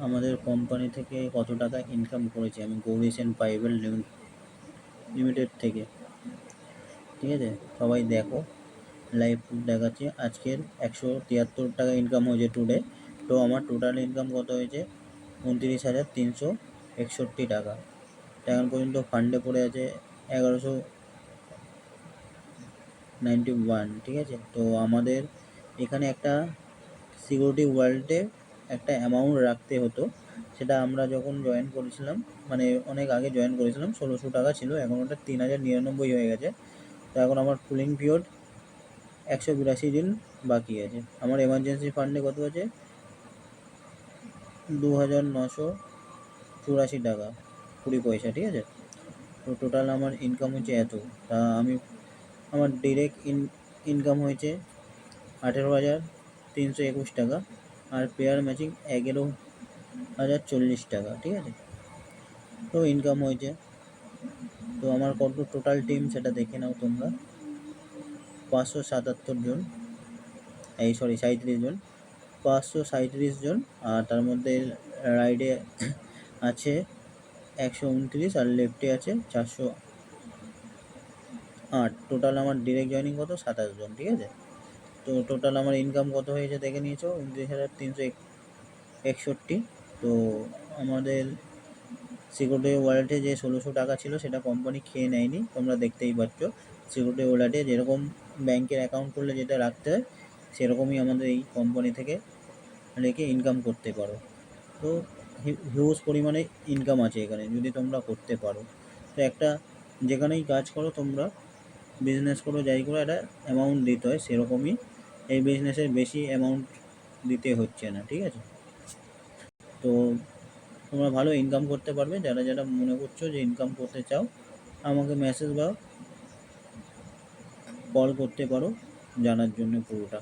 আমাদের কোম্পানি থেকে কত টাকা ইনকাম করেছি আমি গৌরী সেন পাইপের লিমিটেড থেকে। ঠিক আছে, সবাই দেখো, লাইভ দেখাচ্ছে। আজকের 173 টাকা ইনকাম হয়েছে টুডে। তো আমার টোটাল ইনকাম কত হয়েছে? 29,361 টাকা। এখন পর্যন্ত ফান্ডে পড়ে আছে 1191। ঠিক আছে, তো আমাদের এখানে একটা সিকিউরিটি ওয়ালেটে একটা অ্যামাউন্ট রাখতে হতো। সেটা আমরা যখন জয়েন করেছিলাম, মানে অনেক আগে জয়েন করেছিলাম, 1600 টাকা ছিল। এখন ওটা 3099 হয়ে গেছে। তো এখন আমার কুলিং পিরিয়ড 182 দিন বাকি আছে। আমার এমার্জেন্সি ফান্ডে কত আছে? 2984 টাকা 20 পয়সা। ঠিক আছে, তো টোটাল আমার ইনকাম হচ্ছে এত। তা আমার ডিরেক্ট ইনকাম হয়েছে 18,321 টাকা। আর পেয়ার ম্যাচিং 11,040 টাকা। ঠিক আছে, তো ইনকাম হয়েছে। তো আমার কত টোটাল টিম সেটা দেখে নাও তোমরা। 577 জন, 37 জন, 537 জন। আর তার মধ্যে রাইডে আছে 129 আর লেফটে আছে 408। টোটাল আমার ডিরেক্ট জয়েনিং কত? 27 জন। ঠিক আছে, তো টোটাল আমার ইনকাম কত হয়েছে দেখে নিয়েছো, 29,361। তো আমাদের সিকিউরিটি ওয়ালেটে যে 1600 টাকা ছিল সেটা কোম্পানি খেয়ে নেয়নি, তোমরা দেখতেই পাচ্ছ। সিকিউরিটি ওয়ালেটে যেরকম ব্যাংকের অ্যাকাউন্ট করলে যেটা রাখতে হয় সেরকমই আমাদের এই কোম্পানি থেকে রেখে ইনকাম করতে পারো। তো হিউজ পরিমাণে ইনকাম আছে এখানে যদি তোমরা করতে পারো। তো একটা যেখানেই কাজ করো তোমরা, বিজনেস করো, যাই করো, একটা অ্যামাউন্ট দিতে হয়, সেরকমই এই বিজনেসের বেশি অ্যামাউন্ট দিতে হচ্ছে না। ঠিক আছে, তো তোমরা ভালো ইনকাম করতে পারবে। যারা যারা মনে করছো যে ইনকাম করতে চাও, আমাকে মেসেজ বা কল করতে পারো জানার জন্য পুরোটা।